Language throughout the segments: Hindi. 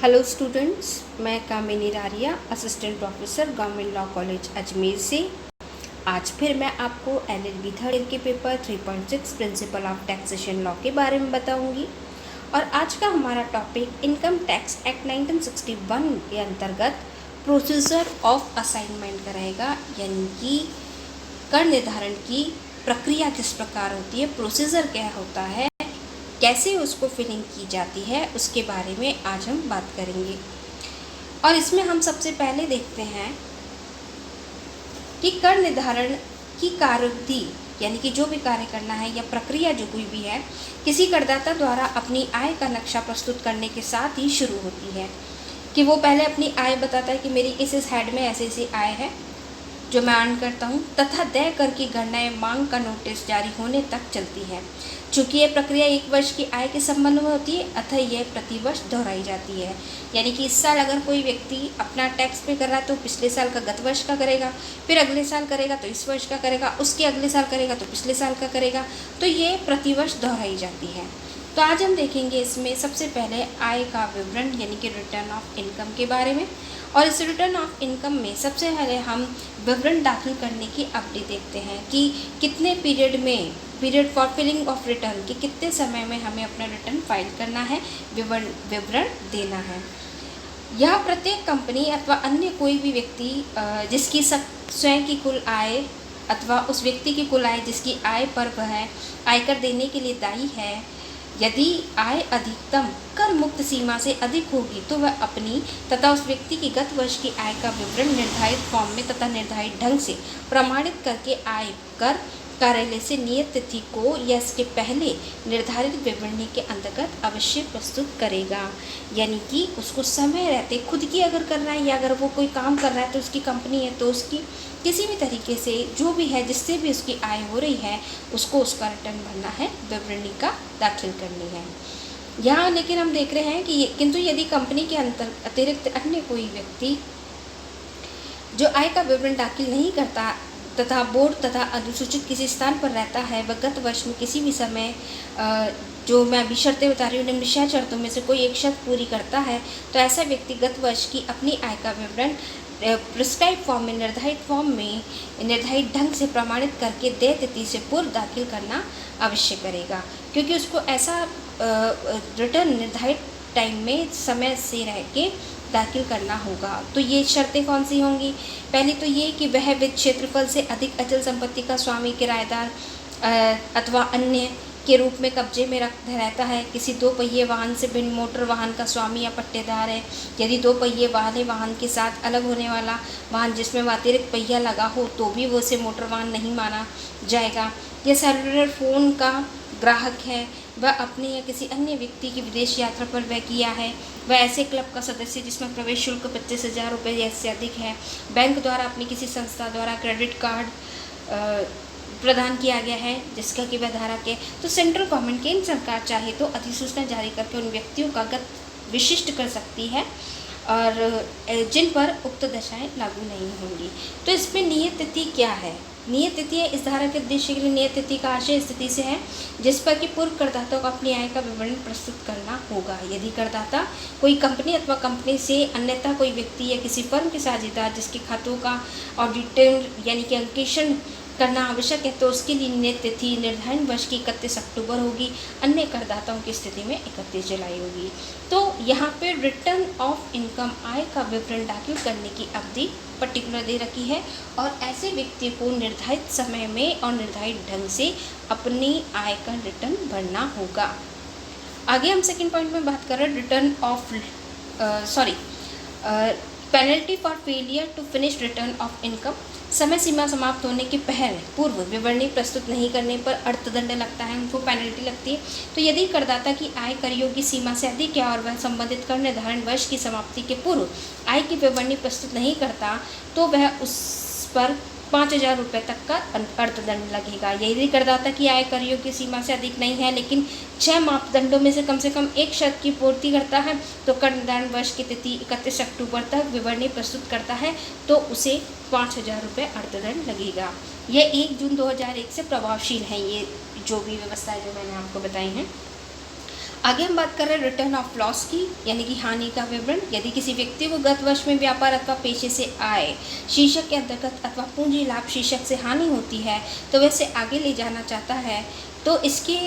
हेलो स्टूडेंट्स, मैं Kamini Raria, assistant professor government law college Ajmer से आज फिर मैं आपको LLB थर्ड ईयर के paper 3.6 principle of taxation law के बारे में बताऊंगी। और आज का हमारा टॉपिक इनकम टैक्स एक्ट 1961 के अंतर्गत प्रोसीजर ऑफ असाइनमेंट का रहेगा, यानी कि कर निर्धारण की प्रक्रिया किस प्रकार होती है, प्रोसीजर क्या होता है, कैसे उसको फिलिंग की जाती है, उसके बारे में आज हम बात करेंगे। और इसमें हम सबसे पहले देखते हैं कि कर निर्धारण की कार्यविधि, यानी कि जो भी कार्य करना है या प्रक्रिया जो कोई भी है, किसी करदाता द्वारा अपनी आय का नक्शा प्रस्तुत करने के साथ ही शुरू होती है। कि वो पहले अपनी आय बताता है कि मेरी इस हेड में ऐसी ऐसी आय है जो मैं अर्न करता हूँ, तथा देय कर की गणनाएं मांग का नोटिस जारी होने तक चलती है। चूँकि यह प्रक्रिया 1 वर्ष की आय के संबंध में होती है, अतः यह प्रतिवर्ष दोहराई जाती है। यानी कि इस साल अगर कोई व्यक्ति अपना टैक्स पे कर रहा है तो पिछले साल का गत वर्ष का करेगा, फिर अगले साल करेगा तो इस वर्ष का करेगा, उसके अगले साल करेगा तो पिछले साल का करेगा, तो ये प्रतिवर्ष दोहराई जाती है। तो आज हम देखेंगे इसमें सबसे पहले आय का विवरण, यानी कि रिटर्न ऑफ इनकम के बारे में। और इस रिटर्न ऑफ इनकम में सबसे पहले हम विवरण दाखिल करने की अवधि देखते हैं कि कितने period for filing of return, कि कितने समय में हमें अपना रिटर्न फाइल करना है, विवरण देना है। यह प्रत्येक कंपनी अथवा अन्य कोई भी व्यक्ति जिसकी स्वयं की कुल आय अथवा उस व्यक्ति की कुल आय जिसकी आय पर वह आयकर देने के लिए दायी है, यदि आय अधिकतम कर मुक्त सीमा से अधिक होगी तो वह अपनी तथा उस व्यक्ति की गत वर्ष की आय का विवरण निर्धारित फॉर्म में तथा निर्धारित ढंग से प्रमाणित करके आयकर कार्यालय से नियत तिथि को या इसके पहले निर्धारित विवरणी के अंतर्गत अवश्य प्रस्तुत करेगा। यानी कि उसको समय रहते खुद की अगर करना है या अगर वो कोई काम कर रहा है तो उसकी कंपनी है तो उसकी किसी भी तरीके से जो भी है जिससे भी उसकी आय हो रही है उसको उसका रिटर्न भरना है, विवरणी का दाखिल करनी है। यहाँ लेकिन हम देख रहे हैं कि किंतु यदि कंपनी के अतिरिक्त अन्य कोई व्यक्ति जो आय का विवरण दाखिल नहीं करता तथा बोर्ड तथा अनुसूचित किसी स्थान पर रहता है, वह गत वर्ष में किसी भी समय जो मैं अभी शर्तें बता रही हूँ निम्न शर्तों में से कोई एक शर्त पूरी करता है, तो ऐसा व्यक्ति गत वर्ष की अपनी आय का विवरण प्रिस्क्राइब फॉर्म में निर्धारित फॉर्म में निर्धारित ढंग से प्रमाणित करके देय तिथि से पूर्व दाखिल करना अवश्य करेगा, क्योंकि उसको ऐसा रिटर्न निर्धारित टाइम में समय से रह के दाखिल करना होगा। तो ये शर्तें कौन सी होंगी? पहली तो ये कि वह वित्त क्षेत्रफल से अधिक अचल संपत्ति का स्वामी, किराएदार अथवा अन्य के रूप में कब्जे में रहता है, किसी 2 पहिए वाहन से भिन्न मोटर वाहन का स्वामी या पट्टेदार है, यदि 2 पहिए वाले वाहन के साथ अलग होने वाला वाहन जिसमें अतिरिक्त पहिया लगा हो तो भी वो उसे मोटर वाहन नहीं माना जाएगा, यह सेलुलर फ़ोन का ग्राहक है, वह अपने या किसी अन्य व्यक्ति की विदेश यात्रा पर वह किया है, वह ऐसे क्लब का सदस्य जिसमें प्रवेश शुल्क 25,000 रुपये या इससे अधिक है, बैंक द्वारा अपनी किसी संस्था द्वारा क्रेडिट कार्ड प्रदान किया गया है जिसका कि वह धारक है। तो सेंट्रल गवर्नमेंट केंद्र सरकार चाहे तो अधिसूचना जारी करके उन व्यक्तियों का गत विशिष्ट कर सकती है और जिन पर उक्त दशाएं लागू नहीं होंगी। तो इसमें नियत तिथि क्या है? नियत तिथि है इस धारा के उद्देश्य के लिए नियत तिथि का आशय स्थिति से है जिस पर कि पूर्व करदाता को अपनी आय का विवरण प्रस्तुत करना होगा। यदि करदाता कोई कंपनी अथवा कंपनी से अन्यथा कोई व्यक्ति या किसी फर्म के साझेदार जिसके खातों का ऑडिटिंग यानी कि अंकेक्षण करना आवश्यक है तो उसके लिए नियत तिथि निर्धारित वर्ष की 31 अक्टूबर होगी, अन्य करदाताओं की स्थिति में 31 जुलाई होगी। तो यहाँ पे रिटर्न ऑफ इनकम आय का विवरण दाखिल करने की अवधि पर्टिकुलर दे रखी है और ऐसे व्यक्ति को निर्धारित समय में और निर्धारित ढंग से अपनी आय का रिटर्न भरना होगा। आगे हम सेकंड पॉइंट में बात कर रहे हैं return of penalty for failure to finish return of income. समय सीमा समाप्त होने के पूर्व विवरणी प्रस्तुत नहीं करने पर अर्थदंड लगता है, उनको पेनल्टी लगती है। तो यदि करदाता की आय कर योग्य सीमा से अधिक है और वह संबंधित कर निर्धारण वर्ष की समाप्ति के पूर्व आय की विवरणी प्रस्तुत नहीं करता तो वह उस पर 5,000 रुपये तक का अर्थदंड लगेगा। यदि करदाता की आय कर योग्य सीमा से अधिक नहीं है लेकिन 6 मापदंडों में से कम एक शर्त की पूर्ति करता है तो कर निर्धारण वर्ष की तिथि 31 अक्टूबर तक विवरणी प्रस्तुत करता है तो उसे 5,000 रुपये अर्थदंड लगेगा। यह 1 जून 2001 से प्रभावशील है, ये जो भी व्यवस्थाएं जो मैंने आपको बताई हैं। आगे हम बात कर रहे हैं रिटर्न ऑफ लॉस की, यानी कि हानि का विवरण। यदि किसी व्यक्ति को गत वर्ष में व्यापार अथवा पेशे से आय शीर्षक के अंतर्गत अथवा पूंजी लाभ शीर्षक से हानि होती है तो वैसे आगे ले जाना चाहता है तो इसके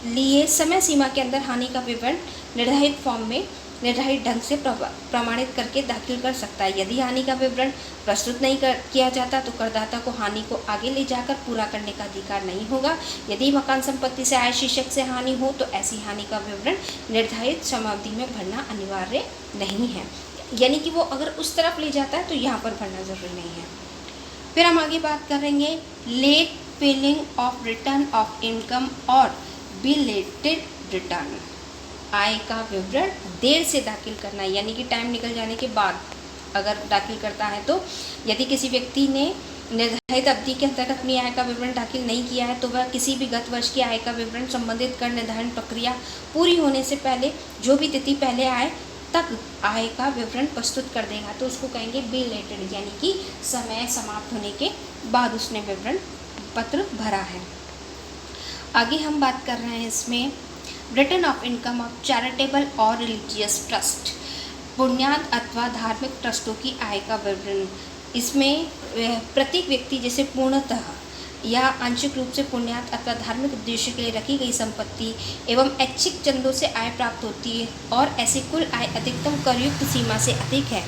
लिए समय सीमा के अंदर हानि का विवरण निर्धारित फॉर्म में निर्धारित ढंग से प्रमाणित करके दाखिल कर सकता है। यदि हानि का विवरण प्रस्तुत नहीं किया जाता तो करदाता को हानि को आगे ले जाकर पूरा करने का अधिकार नहीं होगा। यदि मकान संपत्ति से आय शीर्षक से हानि हो तो ऐसी हानि का विवरण निर्धारित समयावधि में भरना अनिवार्य नहीं है, यानी कि वो अगर उस तरफ ले जाता है तो यहाँ पर भरना जरूरी नहीं है। फिर हम आगे बात करेंगे late filing of return of income और बिलेटेड रिटर्न। आय का विवरण देर से दाखिल करना, यानी कि टाइम निकल जाने के बाद अगर दाखिल करता है तो यदि किसी व्यक्ति ने निर्धारित अवधि के अंतर्गत अपनी आय का विवरण दाखिल नहीं किया है तो वह किसी भी गत वर्ष की आय का विवरण संबंधित कर निर्धारण प्रक्रिया पूरी होने से पहले जो भी तिथि पहले आए तक आय का विवरण प्रस्तुत कर देगा, तो उसको कहेंगे बिलेटेड, यानी कि समय समाप्त होने के बाद उसने विवरण पत्र भरा है। आगे हम बात कर रहे हैं इसमें return of income of charitable और रिलीजियस ट्रस्ट, पुण्यात अथवा धार्मिक ट्रस्टों की आय का विवरण। इसमें प्रत्येक व्यक्ति जैसे पूर्णतः या आंशिक रूप से पुण्यात अथवा धार्मिक उद्देश्य के लिए रखी गई संपत्ति एवं ऐच्छिक चंदों से आय प्राप्त होती है और ऐसी कुल आय अधिकतम करयुक्त सीमा से अधिक है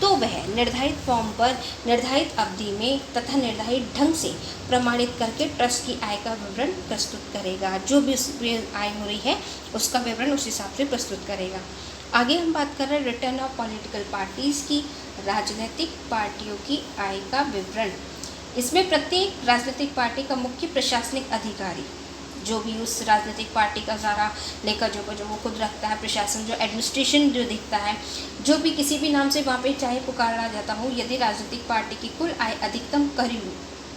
तो वह निर्धारित फॉर्म पर निर्धारित अवधि में तथा निर्धारित ढंग से प्रमाणित करके ट्रस्ट की आय का विवरण प्रस्तुत करेगा। जो भी उसमें आय हो रही है उसका विवरण उस हिसाब से प्रस्तुत करेगा। आगे हम बात कर रहे हैं रिटर्न ऑफ पॉलिटिकल पार्टीज़ की, राजनीतिक पार्टियों की आय का विवरण। इसमें प्रत्येक राजनीतिक पार्टी का मुख्य प्रशासनिक अधिकारी जो भी उस राजनीतिक पार्टी का सारा लेखा जोखा जो वो खुद रखता है, प्रशासन जो एडमिनिस्ट्रेशन जो दिखता है, जो भी किसी भी नाम से वहाँ पे चाहे पुकारा जाता हो, यदि राजनीतिक पार्टी की कुल आय अधिकतम कर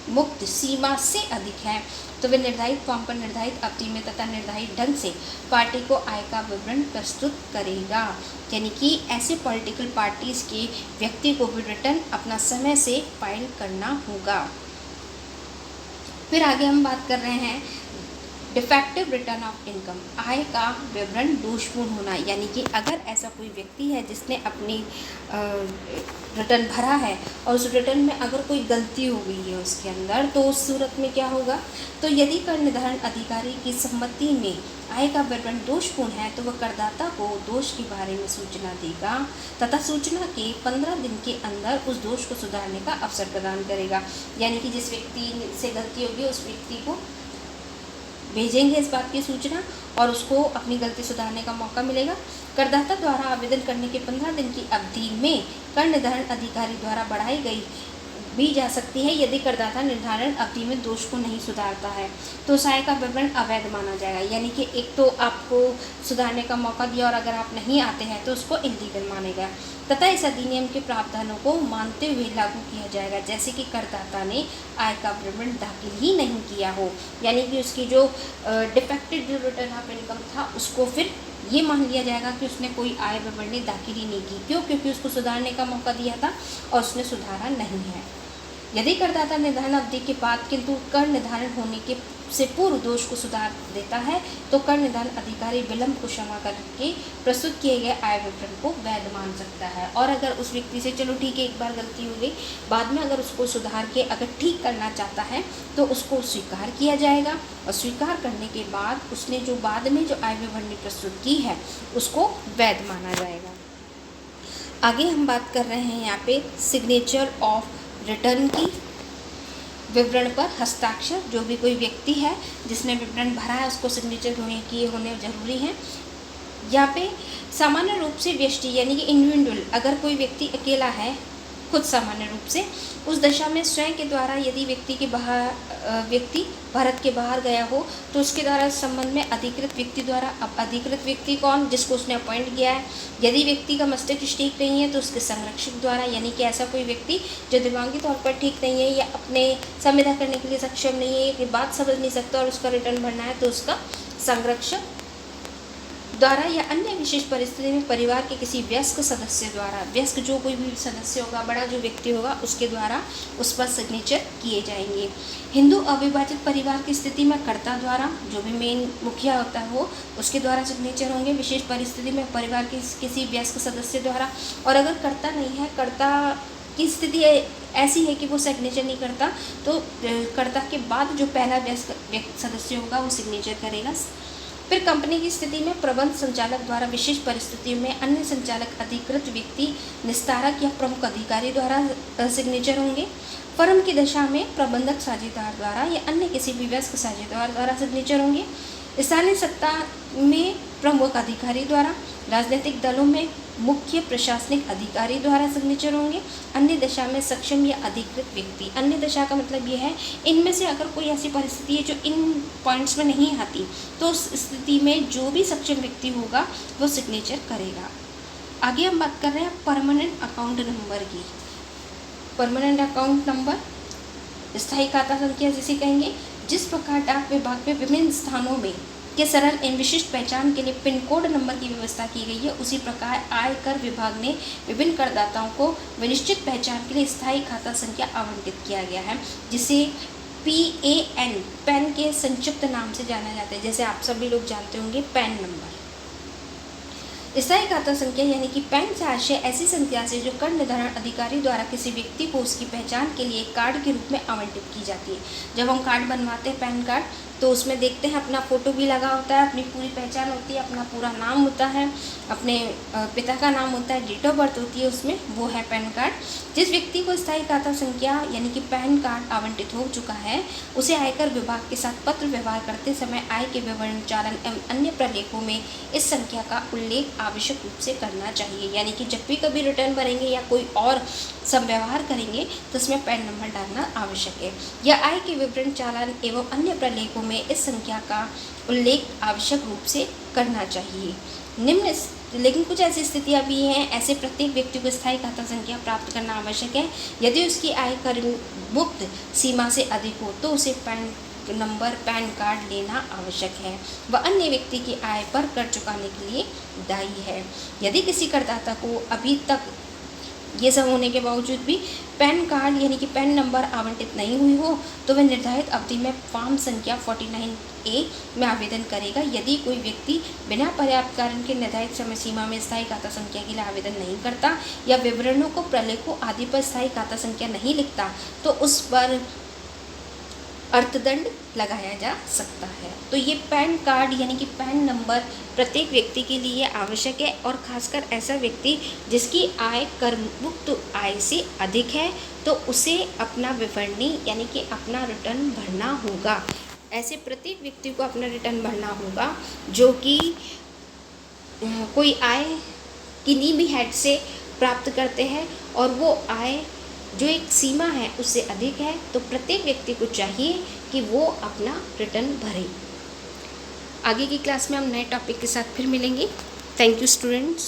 मुक्त सीमा से अधिक है तो वे निर्धारित फॉर्म पर निर्धारित अवधि में तथा निर्धारित ढंग से पार्टी को आय का विवरण प्रस्तुत करेगा। यानी कि ऐसे पॉलिटिकल पार्टीज़ के व्यक्ति को भी रिटर्न अपना समय से फाइल करना होगा। फिर आगे हम बात कर रहे हैं डिफेक्टिव रिटर्न ऑफ इनकम, आय का विवरण दोषपूर्ण होना, यानी कि अगर ऐसा कोई व्यक्ति है जिसने अपनी रिटर्न भरा है और उस रिटर्न में अगर कोई गलती हो गई है उसके अंदर तो उस सूरत में क्या होगा, तो यदि कर निर्धारण अधिकारी की सम्मति में आय का विवरण दोषपूर्ण है तो वह करदाता को दोष के बारे में सूचना देगा तथा सूचना के 15 दिन के अंदर उस दोष को सुधारने का अवसर प्रदान करेगा। यानी कि जिस व्यक्ति से गलती होगी उस व्यक्ति को भेजेंगे इस बात की सूचना और उसको अपनी गलती सुधारने का मौका मिलेगा। करदाता द्वारा आवेदन करने के 15 दिन की अवधि में कर निर्धारण अधिकारी द्वारा बढ़ाई गई भी जा सकती है। यदि करदाता निर्धारण अवधि में दोष को नहीं सुधारता है तो उस आय का विवरण अवैध माना जाएगा। यानी कि एक तो आपको सुधारने का मौका दिया और अगर आप नहीं आते हैं तो उसको इल्लीगल मानेगा तथा इस अधिनियम के प्रावधानों को मानते हुए लागू किया जाएगा, जैसे कि करदाता ने आय का विवरण दाखिल ही नहीं किया हो। यानी कि उसकी जो डिफेक्टिव रिटर्न ऑफ इनकम था उसको फिर ये मान लिया जाएगा कि उसने कोई आय विवरणी दाखिल ही नहीं की। क्यों? क्योंकि उसको सुधारने का मौका दिया था और उसने सुधारा नहीं है। यदि करदाता निर्धारण अवधि के बाद किंतु कर निर्धारण होने के से पूर्व दोष को सुधार देता है तो कर निर्धारण अधिकारी विलंब को क्षमा करके प्रस्तुत किए गए आय विवरण को वैध मान सकता है। और अगर उस व्यक्ति से चलो ठीक है एक बार गलती हो गई, बाद में अगर उसको सुधार के अगर ठीक करना चाहता है तो उसको स्वीकार किया जाएगा और स्वीकार करने के बाद उसने जो बाद में जो आय विवरणी प्रस्तुत की है उसको वैध माना जाएगा। आगे हम बात कर रहे हैं यहाँ पे सिग्नेचर ऑफ रिटर्न की, विवरण पर हस्ताक्षर। जो भी कोई व्यक्ति है जिसने विवरण भरा है उसको सिग्नेचर होने जरूरी है। यहाँ पे सामान्य रूप से व्यष्टि यानी कि इंडिविजुअल, अगर कोई व्यक्ति अकेला है खुद सामान्य रूप से, उस दशा में स्वयं के द्वारा यदि व्यक्ति भारत के बाहर गया हो तो उसके द्वारा संबंध में अधिकृत व्यक्ति द्वारा, अब अधिकृत व्यक्ति कौन, जिसको उसने अपॉइंट किया है। यदि व्यक्ति का मस्तिष्क ठीक नहीं है तो उसके संरक्षक द्वारा, यानी कि ऐसा कोई व्यक्ति जो दिमागी तौर पर ठीक नहीं है या अपने संविदा करने के लिए सक्षम नहीं है, कि बात समझ नहीं सकता और उसका रिटर्न भरना है तो उसका संरक्षक द्वारा या अन्य विशेष परिस्थिति में परिवार के किसी वयस्क सदस्य द्वारा, वयस्क जो कोई भी सदस्य होगा, बड़ा जो व्यक्ति होगा, उसके द्वारा उस पर सिग्नेचर किए जाएंगे। हिंदू अविभाजित परिवार की स्थिति में कर्ता द्वारा, जो भी मेन मुखिया होता है वो, उसके द्वारा सिग्नेचर होंगे। विशेष परिस्थिति में परिवार के किसी वयस्क सदस्य द्वारा, और अगर कर्ता नहीं है, कर्ता की स्थिति ऐसी है कि वो सिग्नेचर नहीं करता, तो कर्ता के बाद जो पहला वयस्क सदस्य होगा वो सिग्नेचर करेगा। फिर कंपनी की स्थिति में प्रबंध संचालक द्वारा, विशेष परिस्थितियों में अन्य संचालक, अधिकृत व्यक्ति, निस्तारक या प्रमुख अधिकारी द्वारा सिग्नेचर होंगे। फर्म की दशा में प्रबंधक साझेदार द्वारा या अन्य किसी भी वयस्क साझेदार द्वारा सिग्नेचर होंगे। स्थानीय सत्ता में प्रमुख अधिकारी द्वारा, राजनीतिक दलों में मुख्य प्रशासनिक अधिकारी द्वारा सिग्नेचर होंगे। अन्य दशा में सक्षम या अधिकृत व्यक्ति, अन्य दशा का मतलब ये है इनमें से अगर कोई ऐसी परिस्थिति है जो इन पॉइंट्स में नहीं आती, तो उस स्थिति में जो भी सक्षम व्यक्ति होगा वो सिग्नेचर करेगा। आगे हम बात कर रहे हैं परमानेंट अकाउंट नंबर की। परमानेंट अकाउंट नंबर, स्थायी खाता संख्या जिसे कहेंगे। जिस प्रकार डाक विभाग में विभिन्न स्थानों में के सरल एवं विशिष्ट पहचान के लिए पिन कोड नंबर की व्यवस्था की गई है, उसी प्रकार आयकर विभाग ने विभिन्न करदाताओं को विनिश्चित पहचान के लिए स्थायी खाता संख्या आवंटित किया गया है, जिसे PAN, पैन के संक्षिप्त नाम से जाना जाता है। जैसे आप सभी लोग जानते होंगे पैन नंबर। स्थायी खाता संख्या यानी कि पैन से आशय ऐसी संख्या से जो कर निर्धारण अधिकारी द्वारा किसी व्यक्ति को उसकी पहचान के लिए कार्ड के रूप में आवंटित की जाती है। जब हम कार्ड बनवाते हैं पैन कार्ड, तो उसमें देखते हैं अपना फ़ोटो भी लगा होता है, अपनी पूरी पहचान होती है, अपना पूरा नाम होता है, अपने पिता का नाम होता है, डेट ऑफ बर्थ होती है उसमें, वो है पैन कार्ड। जिस व्यक्ति को स्थायी खाता संख्या यानी कि पैन कार्ड आवंटित हो चुका है, उसे आयकर विभाग के साथ पत्र व्यवहार करते समय आय के विवरण, चालन एवं अन्य प्रलेखों में इस संख्या का उल्लेख आवश्यक रूप से करना चाहिए। यानी कि जब भी कभी रिटर्न भरेंगे या कोई और सब व्यवहार करेंगे तो इसमें पैन नंबर डालना आवश्यक है। या आय के विवरण, चालान एवं अन्य प्रलेखों में इस संख्या का उल्लेख आवश्यक रूप से करना चाहिए। निम्न लेकिन कुछ ऐसी स्थितियां भी हैं, ऐसे प्रत्येक व्यक्ति को स्थायी खाता संख्या प्राप्त करना आवश्यक है। यदि उसकी आय कर मुक्त सीमा से अधिक हो तो उसे पैन नंबर, पैन कार्ड लेना आवश्यक है। वह अन्य व्यक्ति की आय पर कर चुकाने के लिए दायी है। यदि किसी करदाता को अभी तक ये सब होने के बावजूद भी पैन कार्ड यानी कि पैन नंबर आवंटित नहीं हुई हो, तो वह निर्धारित अवधि में फॉर्म संख्या 49A में आवेदन करेगा। यदि कोई व्यक्ति बिना पर्याप्त कारण के निर्धारित समय सीमा में स्थायी खाता संख्या के लिए आवेदन नहीं करता या विवरणों को, प्रलेखों आदि पर स्थायी खाता संख्या नहीं लिखता, तो उस पर अर्थदंड लगाया जा सकता है। तो ये पैन कार्ड यानी कि पैन नंबर प्रत्येक व्यक्ति के लिए आवश्यक है, और खासकर ऐसा व्यक्ति जिसकी आय कर मुक्त आय से अधिक है, तो उसे अपना विवरणी यानी कि अपना रिटर्न भरना होगा। ऐसे प्रत्येक व्यक्ति को अपना रिटर्न भरना होगा जो कि कोई आय किन्हीं भी हेड से प्राप्त करते हैं, और वो आय जो एक सीमा है उससे अधिक है, तो प्रत्येक व्यक्ति को चाहिए कि वो अपना रिटर्न भरे। आगे की क्लास में हम नए टॉपिक के साथ फिर मिलेंगे। Thank you students.